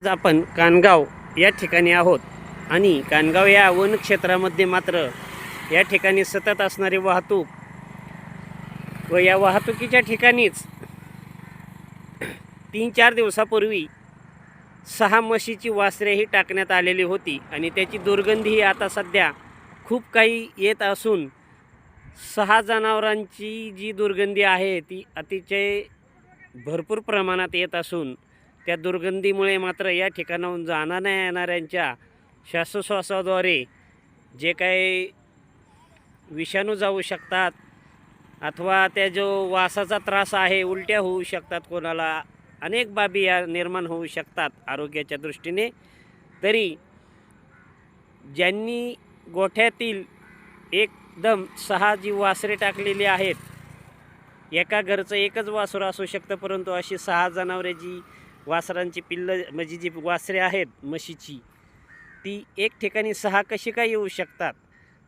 आज आपण कानगाव या ठिकाणी आहोत आणि कानगाव या वन क्षेत्रामध्ये मात्र या ठिकाणी सतत असणारी वाहतूक व या वाहतुकीच्या ठिकाणीच 3-4 दिवसापूर्वी 6 म्हशीची वासरेही टाकण्यात आलेली होती आणि त्याची दुर्गंधीही आता सध्या खूप काही येत असून 6 जनावरांची जी दुर्गंधी आहे ती अतिशय भरपूर प्रमाणात येत असून त्या दुर्गंधीमुळे मात्र या ठिकाणाहून जाणाऱ्या येणाऱ्यांच्या श्वासोश्वासाद्वारे जे काही विषाणू जाऊ शकतात अथवा त्या जो वासाचा त्रास आहे, उलट्या होऊ शकतात, कोणाला अनेक बाबी या निर्माण होऊ शकतात आरोग्याच्या दृष्टीने। तरी ज्यांनी गोठ्यातील एकदम 6 जी वासरे टाकलेली आहेत, एका घरचं एकच वासर असू शकतं, परंतु अशी 6 जनावरे जी वासरांची पिल्लं म्हणजे जी वासरे आहेत म्हशीची, ती एक ठिकाणी 6 कशी काय येऊ शकतात?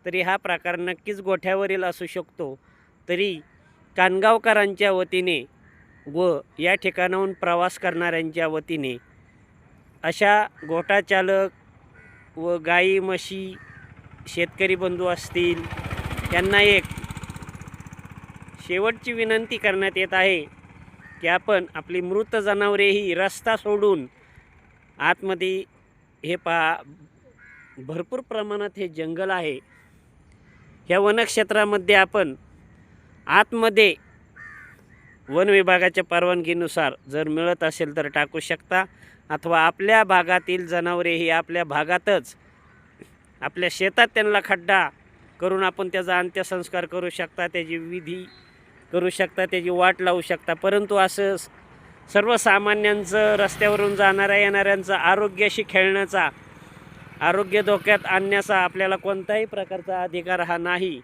तरी हा प्रकार नक्कीच गोठ्यावरील असू शकतो। तरी कानगावकरांच्या वतीने व या ठिकाणाहून प्रवास करणाऱ्यांच्या वतीने अशा गोठाचालक व गाई म्हशी शेतकरी बंधू असतील यांना एक शेवटची विनंती करण्यात येत आहे की आपण आपली मृत जनावरे ही रस्ता सोडून आतमध्ये हे भरपूर प्रमाणात हे जंगल आहे, ह्या वनक्षेत्रामध्ये आपण आतमध्ये वन विभागाच्या परवानगीनुसार जर मिळत असेल तर टाकू शकता, अथवा आपल्या भागातील जनावरे ही आपल्या भागातच आपल्या शेतात त्यांना खड्डा करून आपण त्याचा अंत्यसंस्कार करू शकता, त्याची विधी करू शकता, त्याची वाट लावू शकता। परंतु असं सर्वसामान्यांचं रस्त्यावरून जाणाऱ्या येणाऱ्यांचं आरोग्याशी खेळण्याचा, आरोग्य धोक्यात आणण्याचा आपल्याला कोणताही प्रकारचा अधिकार हा नाही।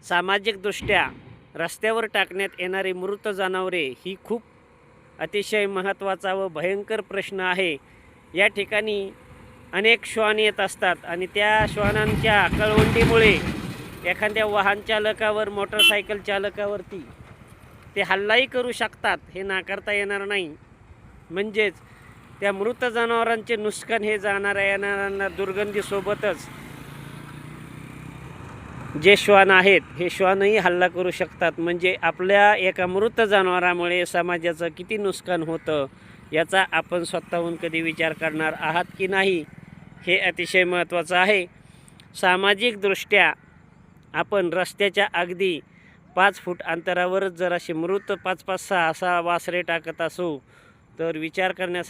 सामाजिकदृष्ट्या रस्त्यावर टाकण्यात येणारी मृत जनावरे ही खूप अतिशय महत्त्वाचा व भयंकर प्रश्न आहे। या ठिकाणी अनेक श्वान येत असतात आणि त्या श्वानांच्या कळवंडीमुळे एखाद्या वाहन चालकावर, मोटरसायकल चालकावरती ते हल्लाही करू शकतात, हे नाकारता येणार नाही। म्हणजेच त्या मृत जनावरांचे नुकसान हे जाणाऱ्या येणाऱ्यांना दुर्गंधीसोबतच जे श्वान आहेत हे श्वानही हल्ला करू शकतात। म्हणजे आपल्या एका मृत जनावरामुळे समाजाचं किती नुकसान होतं याचा आपण स्वतःहून कधी विचार करणार आहात की नाही, हे अतिशय महत्त्वाचं आहे। सामाजिकदृष्ट्या आपण रस्त्याच्या अगदी 5 फूट अंतरावरच जर असे मृत 5-5, 6 वासरे टाकत असू तर विचार करण्यासारखे